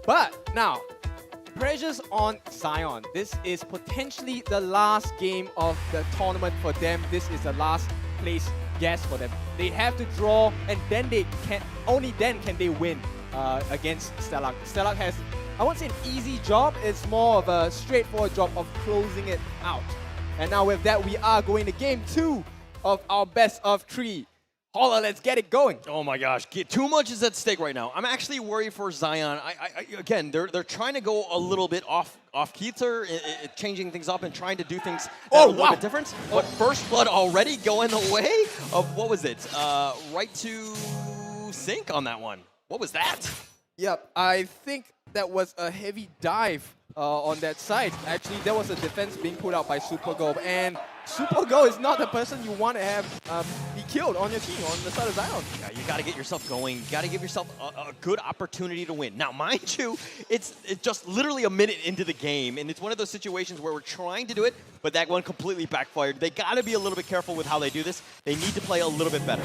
But now, pressure's on Zion. This is potentially the last game of the tournament for them. This is the last place guess for them. They have to draw, and then they can only then can they win against STLK. STLK has, I won't say an easy job. It's more of a straightforward job of closing it out. And now with that, we are going to game 2 of our best of 3. Holla, let's get it going. Oh my gosh, too much is at stake right now. I'm actually worried for Zion. Again, they're trying to go a little bit off kilter, changing things up and trying to do things that are a little bit different. But first blood already going the way of, what was it? Right to sink on that one. What was that? Yep, I think that was a heavy dive on that side. Actually, there was a defense being put out by Supergo, and Supergo is not the person you want to have be killed on your team, on the side of Zion. Yeah, you got to get yourself going. You got to give yourself a good opportunity to win. Now, mind you, it's just literally a minute into the game, and it's one of those situations where we're trying to do it, but that one completely backfired. They got to be a little bit careful with how they do this. They need to play a little bit better.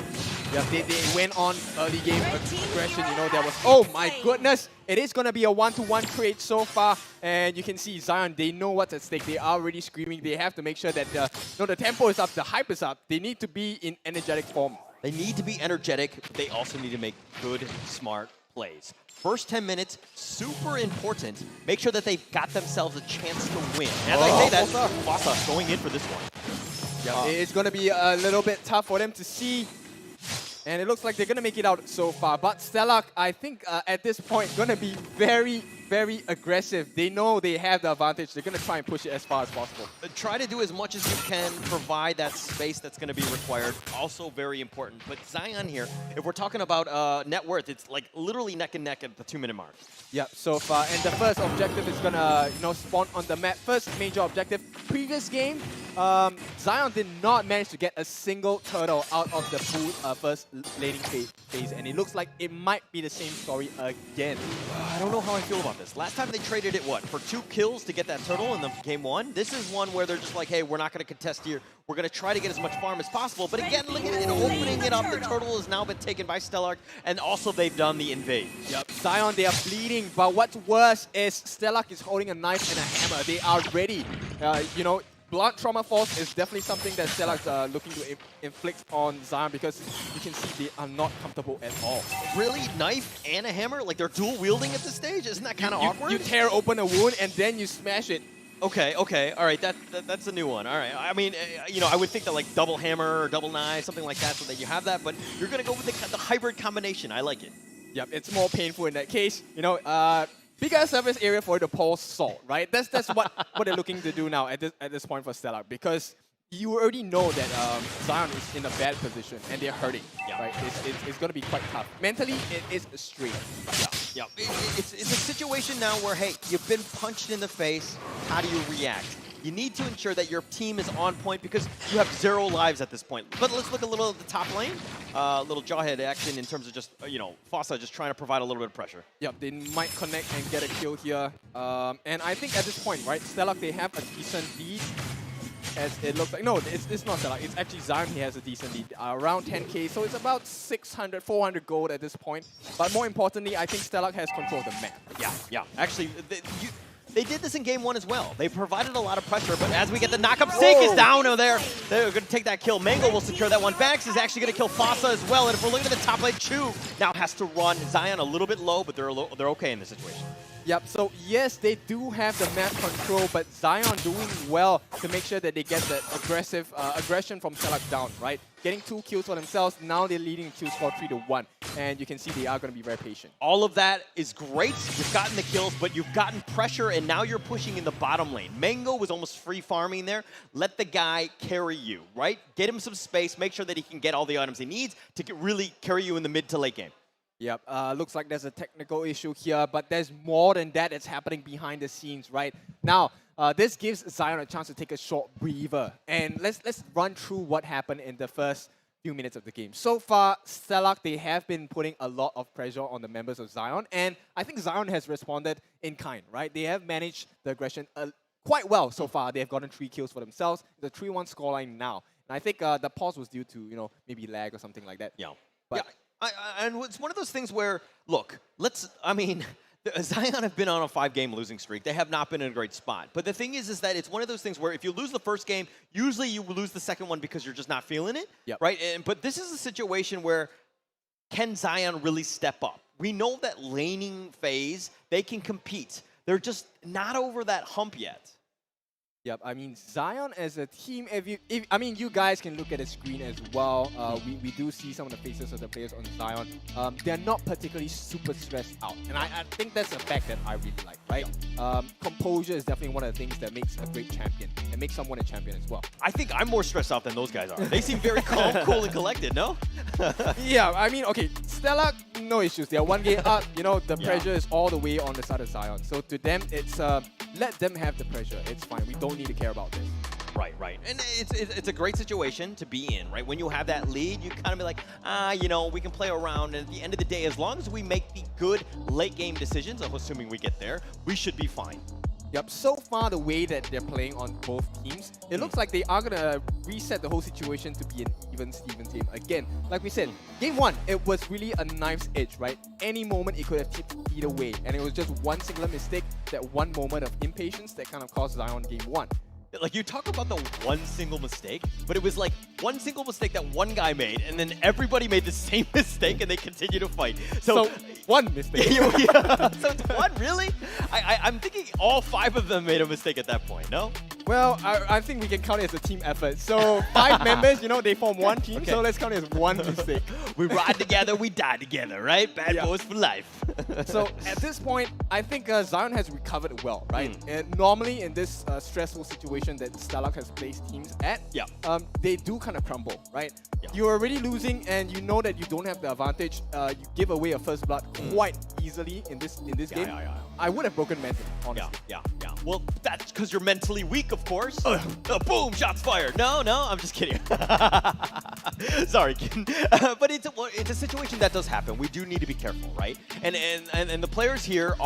Yeah, they went on early game aggression. You know, there was, oh my goodness. It is going to be a 1-to-1 trade so far, and you can see Zion, they know what's at stake. They are already screaming. They have to make sure that the tempo is up, the hype is up. They need to be in energetic form. They need to be energetic, but they also need to make good, smart plays. First 10 minutes, super important. Make sure that they've got themselves a chance to win. As I say that, Fossa going in for this one. Yeah, it's going to be a little bit tough for them to see. And it looks like they're going to make it out so far. But STLK, I think at this point, going to be very, very aggressive. They know they have the advantage. They're going to try and push it as far as possible. Try to do as much as you can, provide that space that's going to be required. Also very important. But Zion here, if we're talking about net worth, it's like literally neck and neck at the 2-minute mark. Yep, so far. And the first objective is going to spawn on the map. First major objective. Previous game, Zion did not manage to get a single turtle out of the full first laning phase, and it looks like it might be the same story again. I don't know how I feel about this. Last time they traded it, what, for 2 kills to get that turtle in the game 1? This is one where they're just like, hey, we're not going to contest here. We're going to try to get as much farm as possible. But again, look at it, opening it up. The turtle has now been taken by STLK, and also they've done the invade. Yep, Zion, they are bleeding, but what's worse is STLK is holding a knife and a hammer. They are ready. Blunt Trauma Force is definitely something that STLK is looking to inflict on Zion, because you can see they are not comfortable at all. Really? Knife and a hammer? Like they're dual wielding at this stage? Isn't that kind of awkward? You tear open a wound and then you smash it. Okay, all right, that's a new one. All right, I mean, I would think that like double hammer or double knife, something like that, so that you have that, but you're going to go with the hybrid combination. I like it. Yep, it's more painful in that case. Bigger surface area for the pulse salt, right? That's what they're looking to do now at this point for STLK, because you already know that Zion is in a bad position and they're hurting, right? It's going to be quite tough. Mentally, it is a strain. Yeah. It's a situation now where, hey, you've been punched in the face. How do you react? You need to ensure that your team is on point, because you have 0 lives at this point. But let's look a little at the top lane. Little jawhead action in terms of just, Fossa just trying to provide a little bit of pressure. Yep, they might connect and get a kill here. And I think at this point, right, STLK, they have a decent lead. As it looks like, no, it's not STLK, it's actually Zion. He has a decent lead, around 10k, so it's about 600, 400 gold at this point. But more importantly, I think STLK has control of the map. Yeah. Actually, they did this in game 1 as well. They provided a lot of pressure, but as we get the knock-up, Sink is down over there. They're going to take that kill. Mango will secure that one. Bax is actually going to kill Fossa as well, and if we're looking at the top lane, Chu now has to run. Zion a little bit low, but they're okay in this situation. Yep, so yes, they do have the map control, but Zion doing well to make sure that they get the aggression from STLK down, right? Getting 2 kills for themselves, now they're leading the kill score 3-1, and you can see they are going to be very patient. All of that is great. You've gotten the kills, but you've gotten pressure, and now you're pushing in the bottom lane. Mango was almost free farming there. Let the guy carry you, right? Get him some space, make sure that he can get all the items he needs to really carry you in the mid to late game. Yep, looks like there's a technical issue here, but there's more than that that's happening behind the scenes, right? Now, this gives Zion a chance to take a short breather. And let's run through what happened in the first few minutes of the game. So far, STLK, they have been putting a lot of pressure on the members of Zion, and I think Zion has responded in kind, right? They have managed the aggression quite well so far. They have gotten 3 kills for themselves. The 3-1 scoreline now. And I think the pause was due to, maybe lag or something like that. Yeah. But and it's one of those things where, look, Zion have been on a 5-game losing streak. They have not been in a great spot. But the thing is that it's one of those things where if you lose the first game, usually you lose the second one because you're just not feeling it, right? But this is a situation where can Zion really step up? We know that laning phase, they can compete. They're just not over that hump yet. Yep, I mean, Zion as a team, I mean, you guys can look at the screen as well. We do see some of the faces of the players on Zion. They're not particularly super stressed out. And I think that's a fact that I really like, right? Composure is definitely one of the things that makes a great champion and makes someone a champion as well. I think I'm more stressed out than those guys are. They seem very calm, cool, and collected, no? Yeah, I mean, okay, STLK, no issues. They're 1 game up. You know, the pressure is all the way on the side of Zion. So to them, it's let them have the pressure. It's fine. We don't need to care about this. Right, right. And it's a great situation to be in, right? When you have that lead, you kind of be like, you know, we can play around. And at the end of the day, as long as we make the good late game decisions, assuming we get there, we should be fine. Yep, so far the way that they're playing on both teams, it looks like they are going to reset the whole situation to be an even-Steven team. Again, like we said, game 1, it was really a knife's edge, right? Any moment it could have tipped either way. And it was just one singular mistake, that one moment of impatience that kind of cost Zion game 1. Like, you talk about the one single mistake, but it was like one single mistake that one guy made, and then everybody made the same mistake, and they continue to fight. So one mistake. Yeah. So it's one, really? I'm thinking all 5 of them made a mistake at that point, no? Well, I think we can count it as a team effort. So 5 members, you know, they form one team, so let's count it as one mistake. We ride together, we die together, right? Bad boys for life. So at this point, I think Zion has recovered well, right? And normally in this stressful situation that STLK has placed teams at, they do kind of crumble, right? You're already losing, and you know that you don't have the advantage. You give away a first blood quite easily in this game. I would have broken mentally, honestly. Yeah. Well, that's because you're mentally weak, of course. Boom, shots fired. No, I'm just kidding. Sorry, kid. But it's a situation that does happen. We do need to be careful, right? And the players here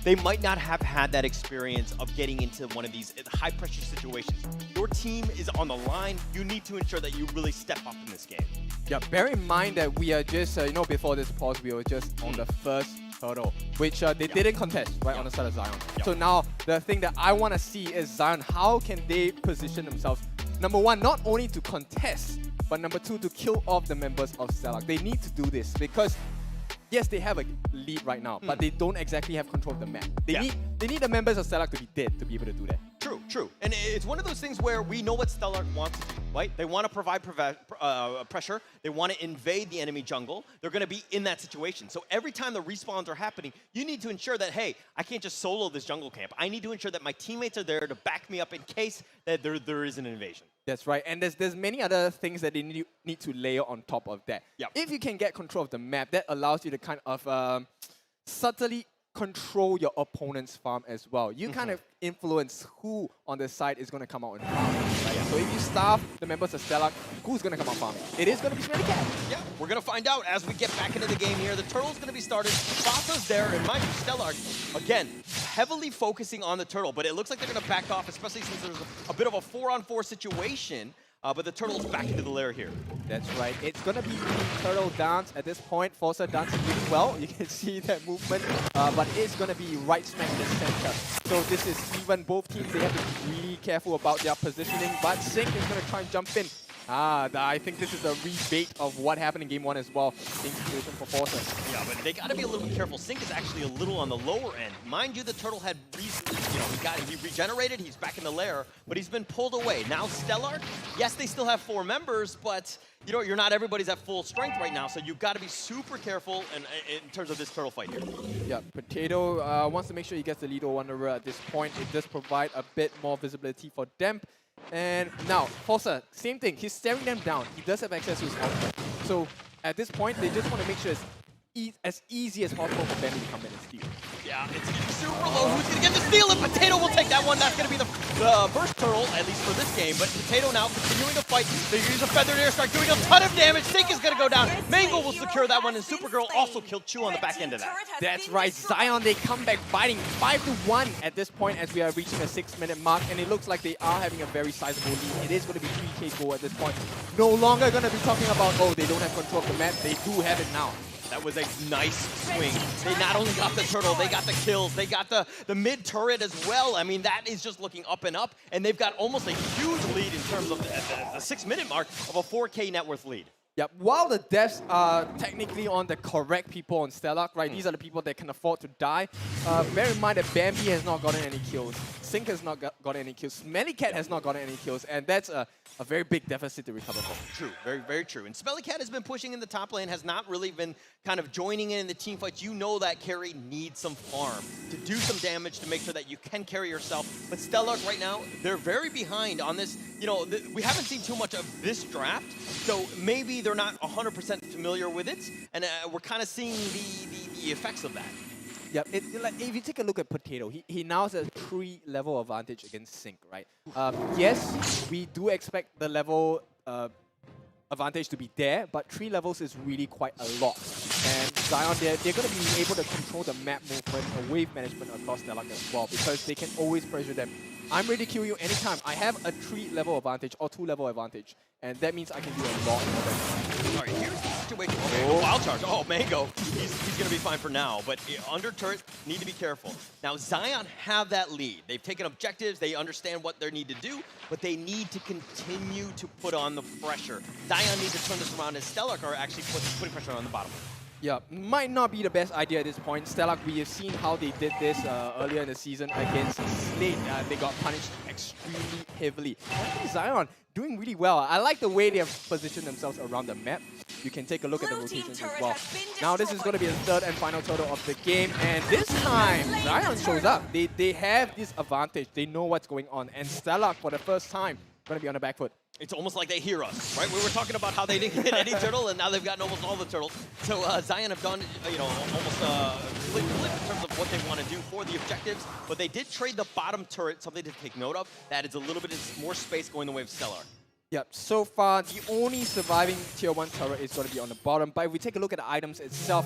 they might not have had that experience of getting into one of these high pressure situations. Your team is on the line. You need to ensure that you really step up in this game. Yeah, bear in mind that we are just, you know, before this pause, we were just on the first hurdle, which they didn't contest right on the side of Zion. So now the thing that I want to see is Zion, how can they position themselves, number 1, not only to contest, but number 2, to kill off the members of STLK. They need to do this because yes, they have a lead right now, but they don't exactly have control of the map. They need the members of STLK to be dead to be able to do that. True. And it's one of those things where we know what STLK wants to do, right? They want to provide pressure. They want to invade the enemy jungle. They're going to be in that situation. So every time the respawns are happening, you need to ensure that, hey, I can't just solo this jungle camp. I need to ensure that my teammates are there to back me up in case that there is an invasion. That's right, and there's many other things that they need to layer on top of that. If you can get control of the map, that allows you to kind of subtly control your opponent's farm as well. You kind of influence who on the side is going to come out and farm. Right? So if you starve the members of STLK, who's going to come out farming? It is going to be Smelly Cat. Yeah, we're going to find out as we get back into the game here. The turtle's going to be started. Fasa's there, and mind you, STLK, again, heavily focusing on the turtle, but it looks like they're going to back off, especially since there's a bit of a 4-on-4 situation. But the turtle's back into the lair here. That's right. It's going to be the turtle dance at this point. Forza dancing really well. You can see that movement. But it's going to be right smack in the center. So this is even. Both teams, they have to be really careful about their positioning. But Sync is going to try and jump in. I think this is a rebate of what happened in game 1 as well. Same situation for Forza. Yeah, but they got to be a little bit careful. Sync is actually a little on the lower end. Mind you, the turtle had, he regenerated. He's back in the lair, but he's been pulled away. Now STLK, yes, they still have 4 members, but you're not everybody's at full strength right now, so you've got to be super careful in terms of this turtle fight here. Yeah, Potato wants to make sure he gets the lead Wanderer at this point. It does provide a bit more visibility for them. And now, Forza, same thing. He's staring them down. He does have access to his ultimate. So at this point, they just want to make sure it's as easy as possible for Benny to come in and steal. Yeah, it's super low. Who's going to get the steal? And Potato will take that one. That's going to be the first turtle, at least for this game. But Potato now continuing to fight. They use a feathered airstrike, doing a ton of damage. Sync is going to go down. Mango will secure that one, and Supergirl also killed Chu on the back end of that. That's right. Zion, they come back fighting 5-1 at this point as we are reaching the 6-minute mark. And it looks like they are having a very sizable lead. It is going to be 3K goal at this point. No longer going to be talking about, oh, they don't have control of the map. They do have it now. That was a nice swing. They not only got the turtle, they got the kills, they got the mid turret as well. I mean, that is just looking up and up, and they've got almost a huge lead in terms of the 6-minute mark of a 4K net worth lead. Yeah, while the deaths are technically on the correct people on STLK, right? These are the people that can afford to die. Bear in mind that Bambi has not gotten any kills. Sync has not gotten any kills. Smellycat has not gotten any kills, and that's a very big deficit to recover from. True, very, very true. And Smellycat has been pushing in the top lane, has not really been kind of joining in the team fights. You know that carry needs some farm to do some damage to make sure that you can carry yourself. But STLK right now, they're very behind on this. You know, we haven't seen too much of this draft, so maybe they're not 100% familiar with it, and we're kind of seeing the effects of that. Yeah, if you take a look at Potato, he now has a 3 level advantage against Sync, right? Yes, we do expect the level advantage to be there, but 3 levels is really quite a lot. And Zion, they're going to be able to control the map movement and wave management across STLK as well, because they can always pressure them. I'm ready to kill you anytime. I have a 3 level advantage or 2 level advantage, and that means I can do a lot more damage. All right, here's the situation. Okay, wild charge. Oh, Mango, he's going to be fine for now, but under turret, need to be careful. Now, Zion have that lead. They've taken objectives. They understand what they need to do, but they need to continue to put on the pressure. Zion needs to turn this around, as STLK are actually putting pressure on the bottom. Yeah, might not be the best idea at this point. STLK, we have seen how they did this earlier in the season against Slate. They got punished extremely heavily. I think Zion doing really well. I like the way they have positioned themselves around the map. You can take a look at the rotations as well. Now this is going to be the 3rd and final turtle of the game, and this time Zion shows up. They have this advantage. They know what's going on, and STLK for the first time going to be on the back foot. It's almost like they hear us, right? We were talking about how they didn't get any turtle, and now they've gotten almost all the turtles. So Zion have done, you know, almost flip in terms of what they want to do for the objectives. But they did trade the bottom turret, something to take note of. That is a little bit more space going the way of Stellar. Yep, so far the only surviving tier 1 turret is going to be on the bottom. But if we take a look at the items itself,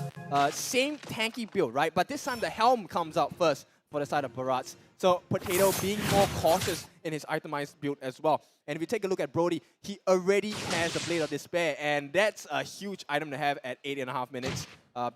same tanky build, right? But this time the helm comes out first for the side of Barats. So Potato being more cautious in his itemized build as well. And if you take a look at Brody, he already has a Blade of Despair, and that's a huge item to have at 8.5 minutes.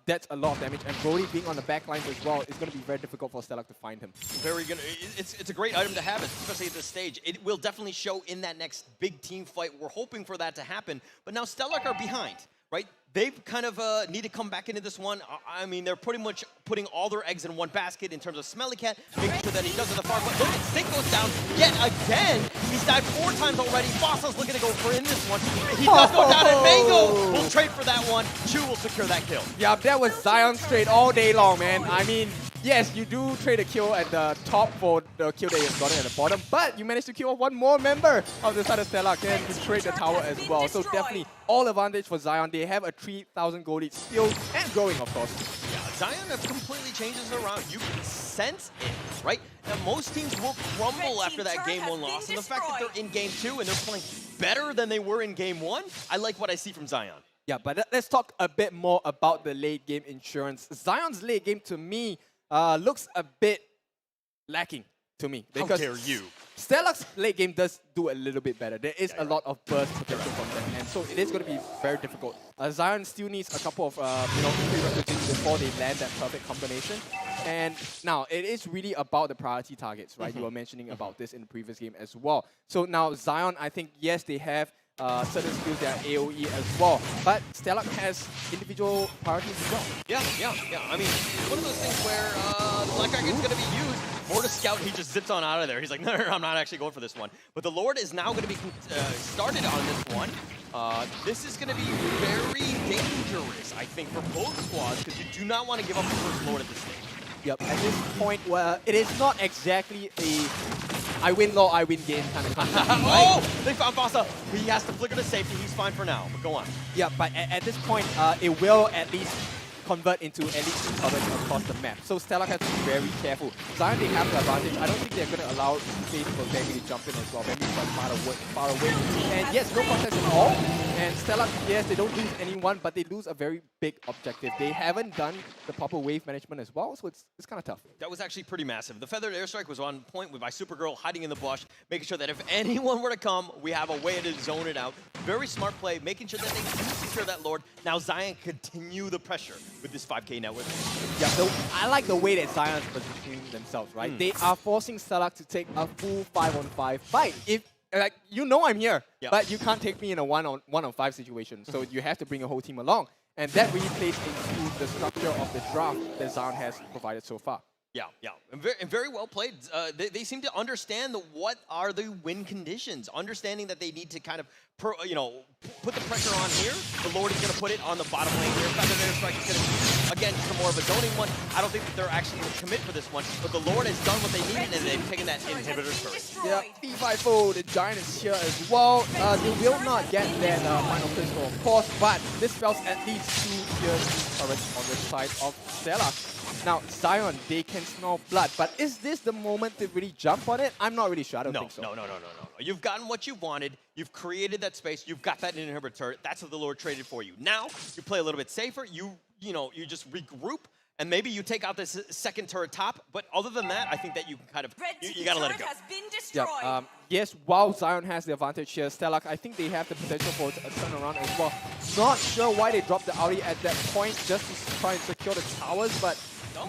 That's a lot of damage, and Brody being on the back lines as well is going to be very difficult for STLK to find him. Very good. It's a great item to have, especially at this stage. It will definitely show in that next big team fight. We're hoping for that to happen, but now STLK are behind, right? They've kind of need to come back into this one. I mean, they're pretty much putting all their eggs in one basket in terms of Smellycat, making sure that he does it the far. But look at Sync goes down yet again. He's died 4 times already. Fossil's looking to go for in this one. He does go down, and Mango will trade for that one. Chu will secure that kill. Yeah, that was Zion's trade all day long, man. I mean, yes, you do trade a kill at the top for the kill that you've gotten at the bottom, but you managed to kill one more member of the side of STLK, and you trade the tower as well. So definitely all advantage for Zion. They have a 3,000 gold lead still, and growing, of course. Yeah, Zion have completely changed this around. You can sense it, right? Now, most teams will crumble after that game 1 loss, and the fact that they're in game 2 and they're playing better than they were in game 1, I like what I see from Zion. Yeah, but let's talk a bit more about the late game insurance. Zion's late game, to me, looks a bit lacking to me. How dare you? STLK's late game does do a little bit better. There is a lot of burst potential from them, and so it is going to be very difficult. Zion still needs a couple of prerequisites before they land that perfect combination. And now, it is really about the priority targets, right? You were mentioning about this in the previous game as well. So now, Zion, I think, yes, they have certain skills that are AoE as well, but STLK has individual priorities as well. Yeah. I mean, it's one of those things where Black Dragon's going to be used. More to scout, he just zips on out of there. He's like, no, I'm not actually going for this one. But the Lord is now going to be started on this one. This is going to be very dangerous, I think, for both squads, because you do not want to give up the first Lord at this stage. Yep, at this point, well, it is not exactly a I win low, I win game kind of concept. Oh! They found Vasa. He has to flicker to safety. He's fine for now, but go on. Yeah, but at this point, it will at least convert into at least 2 coverage across the map. So STLK has to be very careful. Zion, they have the advantage. I don't think they're going to allow space for Bambi to jump in as well. Bambi's quite far away. And yes, no contest at all. And STLK, yes, they don't lose anyone, but they lose a very big objective. They haven't done the proper wave management as well, so it's kind of tough. That was actually pretty massive. The Feathered Airstrike was on point with my Supergirl hiding in the bush, making sure that if anyone were to come, we have a way to zone it out. Very smart play, making sure that they do secure that Lord. Now Zion continue the pressure with this 5K network. Yeah, I like the way that Zion's positioning themselves, right? They are forcing STLK to take a full 5-on-5 fight. If like you know I'm here, but you can't take me in a 1-on-5 situation. So you have to bring your whole team along. And that really plays into the structure of the draft that Zion has provided so far. Yeah. And very well played. They seem to understand what are the win conditions, understanding that they need to kind of, put the pressure on here. The Lord is going to put it on the bottom lane here. Feather Airstrike is going to be, again, just more of a zoning one. I don't think that they're actually going to commit for this one, but the Lord has done what they needed, and they've taken that inhibitor turret. Yeah, B5-0, the Giant is here as well. They will not get that final pistol, of course, but this spells at least 2 tier 2 turrets on the side of STLK. Now, Zion, they can smell blood, but is this the moment to really jump on it? I'm not really sure. I don't think so. No. You've gotten what you've wanted. You've created that space. You've got that inhibitor turret. That's what the Lord traded for you. Now, you play a little bit safer. You just regroup, and maybe you take out this second turret top. But other than that, I think that you can kind of, you got to let it go. Yeah, yes, while Zion has the advantage here, STLK, I think they have the potential for a turnaround as well. Not sure why they dropped the Audi at that point, just to try and secure the towers, but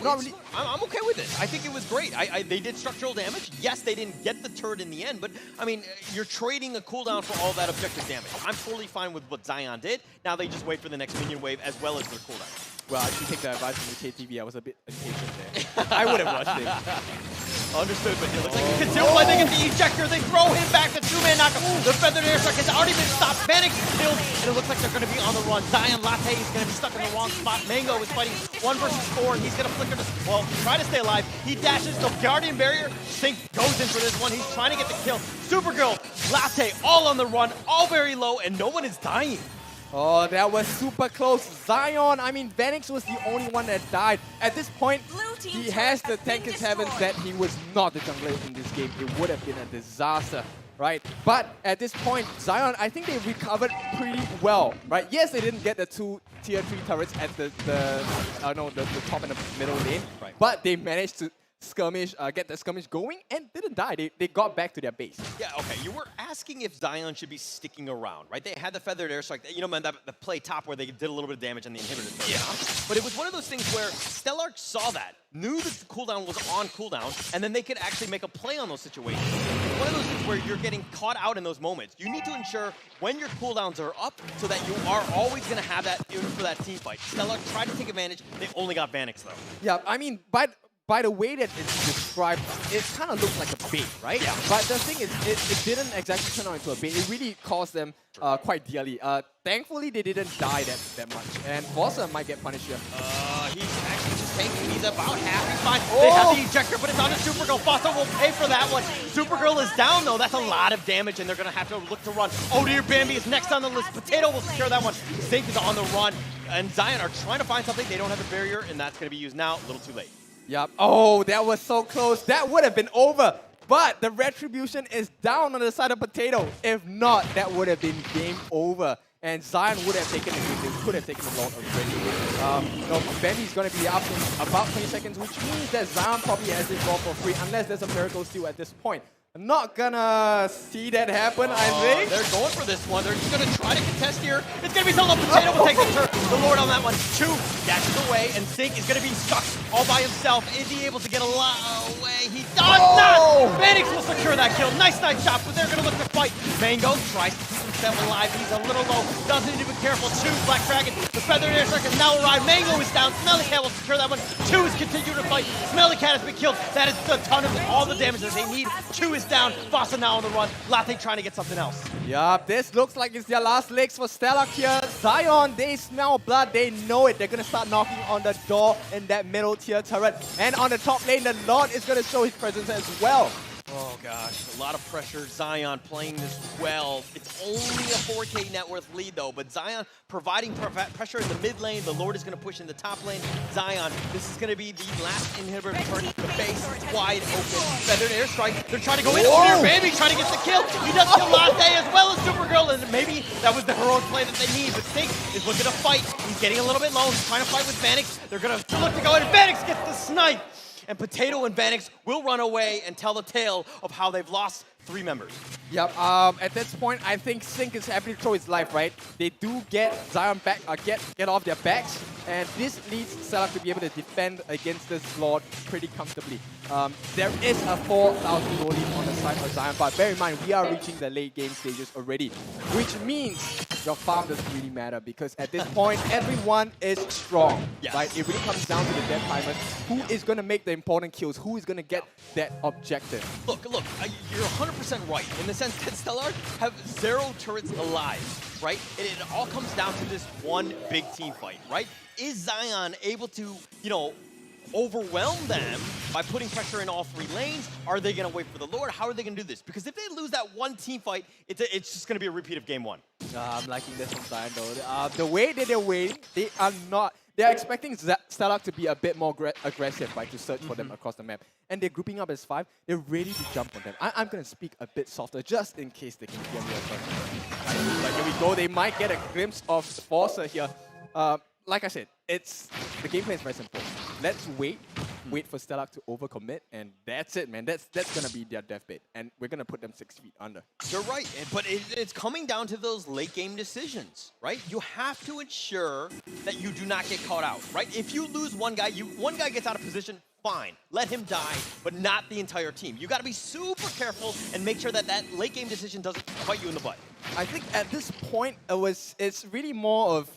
not really. I'm okay with it. I think it was great. They did structural damage. Yes, they didn't get the turret in the end, but I mean, you're trading a cooldown for all that objective damage. I'm totally fine with what Zion did. Now they just wait for the next minion wave as well as their cooldown. Well, I should take the advice from the KTV. I was a bit impatient there. I would have rushed it. Understood, but it looks like he can still play. They get the ejector. They throw him back. The two-man knockup. The Feathered Airstrike has already been stopped. Panic killed, and it looks like they're going to be on the run. Zion Latte is going to be stuck in the wrong spot. Mango is fighting 1 versus 4, and he's going to flicker this. Well, try to stay alive. He dashes the Guardian Barrier. Sync goes in for this one. He's trying to get the kill. Supergirl, Latte, all on the run, all very low, and no one is dying. Oh, that was super close. Zion, I mean, Vanix was the only one that died. At this point, he has the tank his heavens that he was not the jungler in this game. It would have been a disaster, right? But at this point, Zion, I think they recovered pretty well, right? Yes, they didn't get the 2 tier 3 turrets at the top and the middle lane, but they managed to skirmish, get the skirmish going, and didn't die. They got back to their base. Yeah, okay. You were asking if Zion should be sticking around, right? They had the Feathered Airstrike, the play top where they did a little bit of damage on the inhibitor. Yeah. But it was one of those things where STLK saw that, knew that the cooldown was on cooldown, and then they could actually make a play on those situations. It's one of those things where you're getting caught out in those moments. You need to ensure when your cooldowns are up so that you are always going to have that in for that team fight. STLK tried to take advantage. They only got Vanix, though. Yeah, I mean, by the way that it's described, it kind of looks like a bait, right? Yeah. But the thing is, it didn't exactly turn out into a bait. It really cost them quite dearly. Thankfully, they didn't die that much. And Fossa might get punished here. He's actually just taking. He's about half. He's fine. Oh. They have the ejector, but it's on to Supergirl. Fossa will pay for that one. Supergirl is down, though. That's a lot of damage, and they're going to have to look to run. Oh, dear, Bambi is next on the list. Potato will secure that one. Zink is on the run. And Zion are trying to find something. They don't have the barrier, and that's going to be used now. A little too late. Yep. Oh, that was so close. That would have been over. But the retribution is down on the side of Potato. If not, that would have been game over. And Zion would have taken it. They could have taken the load already. Bendy's going to be up in about 20 seconds, which means that Zion probably has this ball for free, unless there's a miracle steal at this point. I'm not gonna see that happen, I think. They're going for this one. They're just gonna try to contest here. It's gonna be solo. Potato will take the Lord on that one. 2 dashes away, and Sync is gonna be stuck all by himself. Is he able to get a lot away? He does not! Vanix will secure that kill. Nice shot, but they're gonna look to fight. Mango tries to keep himself alive. He's a little low. Doesn't need to be careful. 2, Black Dragon. The Feathered Airstrike has now arrived. Mango is down. Smelly Cat will secure that one. 2 is continuing to fight. Smelly Cat has been killed. That is a ton of all the damage that they need. 2 is down. Fossa now on the run. Latte trying to get something else. Yup, this looks like it's their last legs for STLK here. Zion, they smell blood. They know it. They're going to start knocking on the door in that middle tier turret. And on the top lane, the Lord is going to show his presence as well. Oh gosh, a lot of pressure. Zion playing this well. It's only a 4K net worth lead though, but Zion providing pressure in the mid lane. The Lord is going to push in the top lane. Zion, this is going to be the last inhibitor turn. The base wide open. Feathered Airstrike. They're trying to go in. Oh, dear, Baby trying to get the kill. He does kill Latte as well as Supergirl, and maybe that was the heroic play that they need. But Sync is looking to fight. He's getting a little bit low. He's trying to fight with Vanix. They're going to look to go in, and Vanix gets the snipe. and Potato and Vanix will run away and tell the tale of how they've lost 3 members. Yep. At this point, I think Sync is happy to throw his life, right? They do get Zion back, get off their backs, and this leads STLK to be able to defend against this Lord pretty comfortably. There is a 4,000 goal lead on the side of Zion, but bear in mind, we are reaching the late game stages already, which means your farm doesn't really matter because at this point, everyone is strong, Yes. right? It really comes down to the death timers. Who is going to make the important kills? Who is going to get that objective? Look, you're 100% right in the sense that STLK have 0 turrets alive, right? And it all comes down to this one big team fight, right? Is Zion able to, overwhelm them by putting pressure in all 3 lanes? Are they going to wait for the Lord? How are they going to do this? Because if they lose that one team fight, it's just going to be a repeat of game 1. I'm liking this from Zion though. The way that they're waiting, they are expecting STLK to be a bit more aggressive, right, to search for them across the map. And they're grouping up as 5. They're ready to jump on them. I'm going to speak a bit softer just in case they can hear me across. But here we go. They might get a glimpse of Forcer here. Like I said, the gameplay is very simple. Let's wait for STLK to overcommit, and that's it, man. That's gonna be their deathbait, and we're gonna put them 6 feet under. You're right, but it's coming down to those late game decisions, right? You have to ensure that you do not get caught out, right? If you lose one guy gets out of position, fine, let him die, but not the entire team. You got to be super careful and make sure that late game decision doesn't bite you in the butt. I think at this point, it's really more of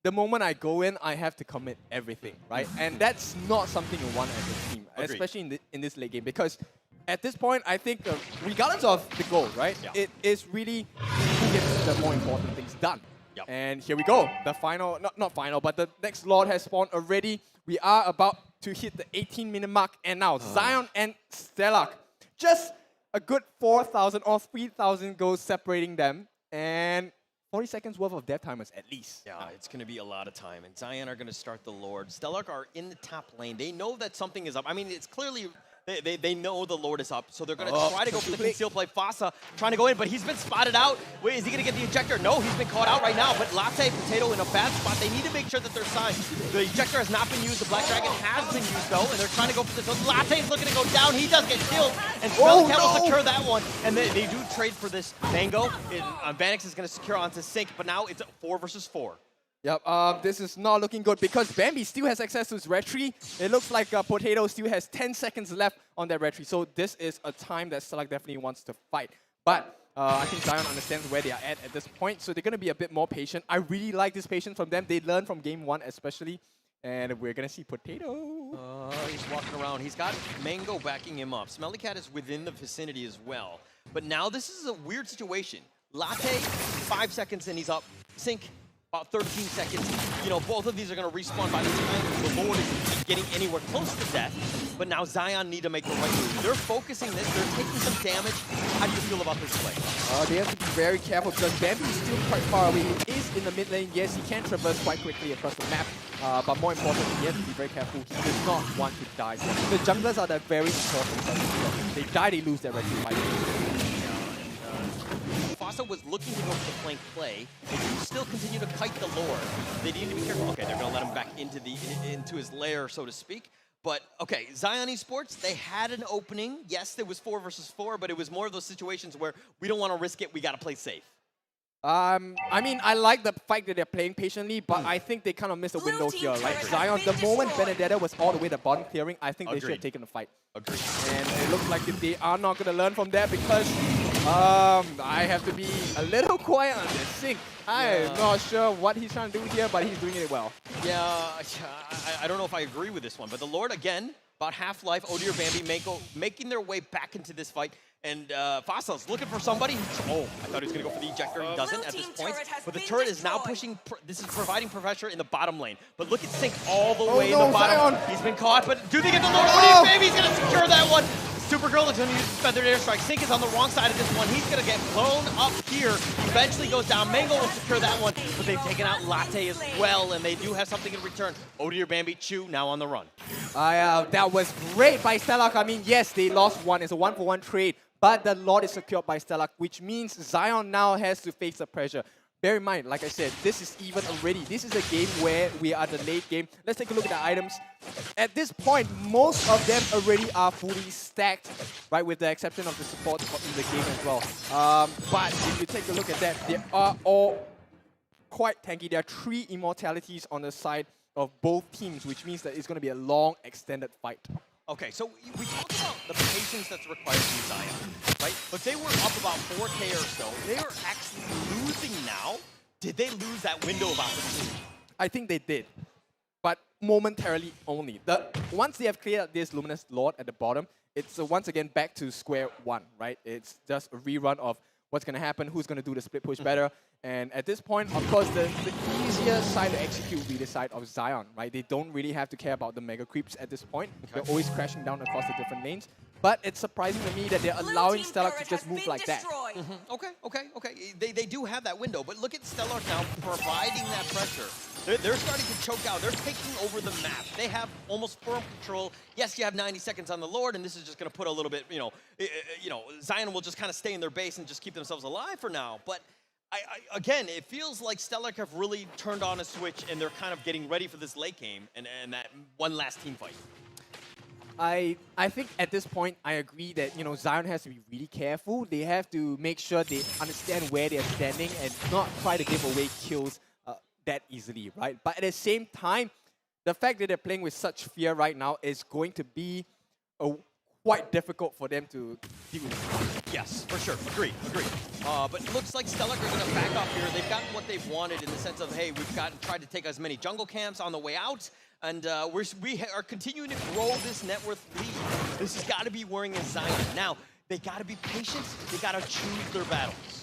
the moment I go in, I have to commit everything, right? And that's not something you want as a team, Agreed. especially in this late game, because at this point, I think regardless of the goal, right, it is really who gets the more important things done. Yep. And here we go, the final, not final, but the next Lord has spawned already. We are about to hit the 18-minute mark, and now Zion and STLK, just a good 4,000 or 3,000 goals separating them, and 40 seconds worth of death timers at least. Yeah, it's going to be a lot of time. And Zion are going to start the Lord. STLK are in the top lane. They know that something is up. I mean, it's clearly they know the Lord is up, so they're going to try to go for the conceal play. Fasa trying to go in, but he's been spotted out. Wait, is he going to get the ejector? No, he's been caught out right now. But Latte, Potato in a bad spot. They need to make sure that they're signed. The ejector has not been used. The Black Dragon has been used, though, and they're trying to go for this. So Latte's looking to go down. He does get killed, and STLK will secure that one. And they do trade for this Mango. Vanix is going to secure onto Sync, but now it's 4 versus 4. Yep, this is not looking good because Bambi still has access to his retry. It looks like Potato still has 10 seconds left on that retry, so this is a time that STLK definitely wants to fight. But I think Zion understands where they are at this point, so they're going to be a bit more patient. I really like this patience from them. They learned from game 1 especially, and we're going to see Potato. He's walking around. He's got Mango backing him up. Smelly Cat is within the vicinity as well. But now this is a weird situation. Latte, 5 seconds and he's up. Sync, about 13 seconds. Both of these are going to respawn by the time the Lord is getting anywhere close to death. But now Zion need to make the right move. They're focusing this. They're taking some damage. How do you feel about this play? They have to be very careful because Bambi is still quite far away. He is in the mid lane. Yes, he can traverse quite quickly across the map. But more importantly, he has to be very careful. He does not want to die. The junglers are the very important person. They die, they lose their retry fight. Fasa was looking to go for the flank play. They do still continue to kite the Lord. They need to be careful. Okay, they're going to let him back into his lair, so to speak. But, okay, Zion Esports, they had an opening. Yes, it was 4 versus 4, but it was more of those situations where we don't want to risk it. We got to play safe. I mean, I like the fact that they're playing patiently, but I think they kind of missed a window here, right? Zion, the moment Benedetta was all the way to bottom clearing, I think they should have taken the fight. Agreed. And it looks like they are not going to learn from that because I have to be a little quiet on this. Sync, I'm not sure what he's trying to do here, but he's doing it well. Yeah, I don't know if I agree with this one, but the Lord, again, about half-life, Odir, Bambi, Mako, making their way back into this fight. And Fasa's looking for somebody. Oh, I thought he was going to go for the ejector. He doesn't at this point. But the turret is now pushing. This is providing pressure in the bottom lane. But look at Sync all the way in the bottom. Zion. He's been caught, but do they get the Lord? Oh, Baby's going to secure that one. Supergirl is going to use Feathered Airstrike. Sync is on the wrong side of this one. He's going to get blown up here. Eventually goes down. Mango will secure that one. But they've taken out Latte as well, and they do have something in return. Odir, Bambi, Chu now on the run. That was great by STLK. I mean, yes, they lost one. It's a 1-for-1 trade. But the Lord is secured by STLK, which means Zion now has to face the pressure. bear in mind, like I said, this is even already. This is a game where we are the late game. Let's take a look at the items. At this point, most of them already are fully stacked, right, with the exception of the support in the game as well. But if you take a look at that, they are all quite tanky. There are 3 immortalities on the side of both teams, which means that it's going to be a long, extended fight. Okay, so we talked about the patience that's required from Zion, right? But they were up about 4K or so. They are actually losing now. Did they lose that window of opportunity? I think they did, but momentarily only. Once they have cleared this Luminous Lord at the bottom, it's once again back to square one, right? It's just a rerun of what's going to happen, who's going to do the split push better. And at this point, of course, the easier side to execute will be the side of Zion, right? They don't really have to care about the mega creeps at this point. Okay. They're always crashing down across the different lanes. But it's surprising to me that they're allowing STLK to just move like that. Okay. They do have that window, but look at STLK now providing that pressure. They're starting to choke out. They're taking over the map. They have almost firm control. Yes, you have 90 seconds on the Lord, and this is just going to put a little bit, Zion will just kind of stay in their base and just keep themselves alive for now. But again, it feels like STLK have really turned on a switch, and they're kind of getting ready for this late game and that one last team fight. I think at this point, I agree that Zion has to be really careful. They have to make sure they understand where they're standing and not try to give away kills that easily, right? But at the same time, the fact that they're playing with such fear right now is going to be quite difficult for them to deal with. Yes, for sure. Agreed. But it looks like STLK are going to back up here. They've gotten what they've wanted in the sense of, hey, we've tried to take as many jungle camps on the way out, and we are continuing to grow this net worth lead. This has got to be worrying as Zion. Now, they got to be patient. They got to choose their battles.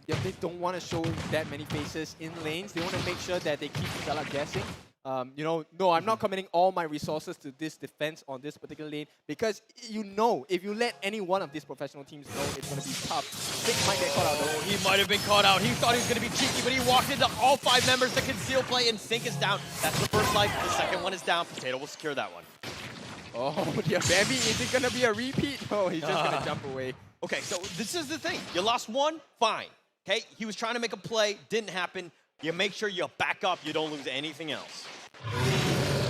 Yeah, they don't want to show that many faces in lanes. They want to make sure that they keep STLK guessing. No, I'm not committing all my resources to this defense on this particular lane because if you let any one of these professional teams know, it's going to be tough. Sick might get caught out though. He might have been caught out. He thought he was going to be cheeky, but he walked into all 5 members that conceal play, and Sync is down. That's the first life. The second one is down. Potato will secure that one. Oh, dear baby, is it going to be a repeat? No, he's just going to jump away. Okay, so this is the thing. You lost one, fine. Okay, he was trying to make a play, didn't happen. You make sure you back up, you don't lose anything else.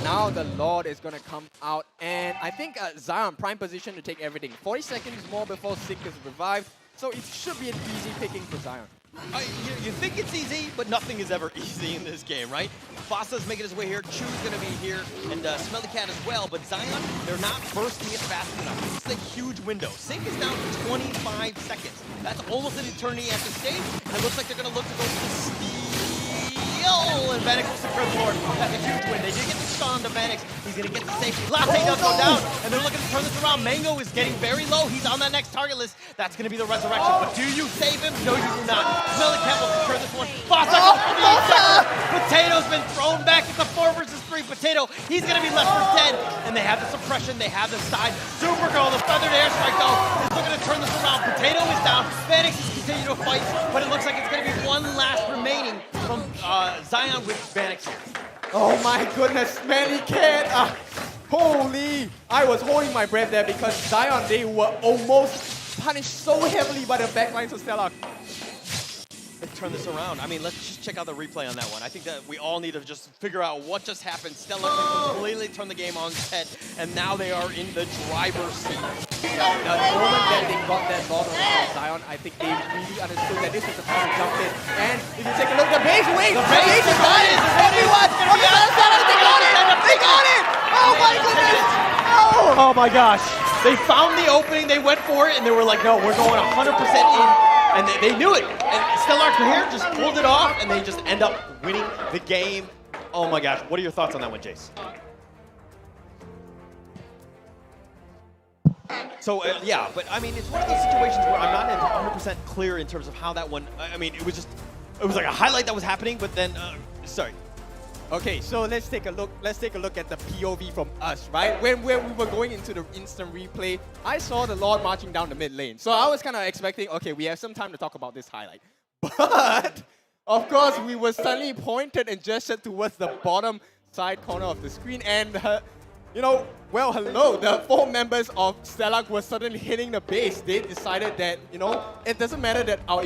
Now the Lord is going to come out, and I think Zion prime position to take everything. 40 seconds more before Sync is revived, so it should be an easy picking for Zion. You think it's easy, but nothing is ever easy in this game, right? Fasa's making his way here, Chu's going to be here, and Smelly Cat as well, but Zion, they're not bursting it fast enough. This is a huge window. Sync is down to 25 seconds. That's almost an eternity at the stage, and it looks like they're going to look to go for the steal, and Vanix will secure the Lord. That's a huge win. They did get the stun to Vanix. He's going to get the safety. Latte does go down, and they're looking to turn this around. Mango is getting very low. He's on that next target list. That's going to be the resurrection, but do you save him? No, you do not. Smelly Cat will secure this one. Fasa goes for the second. Potato's been thrown back. It's a 4 versus 3. Potato, he's going to be left for dead, and they have the suppression. They have the side. Supergirl, the feathered airstrike, though, is looking to turn this around. Potato is down. Vanix is continuing to fight, but it looks like it's going to be one last remaining from Zion with Vanix here. Oh my goodness, Smelly Cat! Holy! I was holding my breath there because Zion, they were almost punished so heavily by the backlines of STLK. Let's turn this around. I mean, let's just check out the replay on that one. I think that we all need to just figure out what just happened. STLK completely turned the game on its head, and now they are in the driver's seat. Now, the moment that they got that Lord on Zion, I think they really understood that this was the time to jump in. And if you take a look, the base wing! The base is on it! Everyone! They got it! Oh my goodness! Oh my gosh. They found the opening, they went for it, and they were like, no, we're going 100% in. And they knew it. And STLK here just pulled it off, and they just end up winning the game. Oh my gosh. What are your thoughts on that one, Jace? So, yeah, but I mean, it's one of those situations where I'm not 100% clear in terms of how that one, I mean, it was like a highlight that was happening, but then, sorry. Okay, so let's take a look. Let's take a look at the POV from us, right? When we were going into the instant replay, I saw the Lord marching down the mid lane. So I was kind of expecting, okay, we have some time to talk about this highlight. But, of course, we were suddenly pointed and gestured towards the bottom side corner of the screen. And, well, hello, the 4 members of STLK were suddenly hitting the base. They decided that, it doesn't matter that our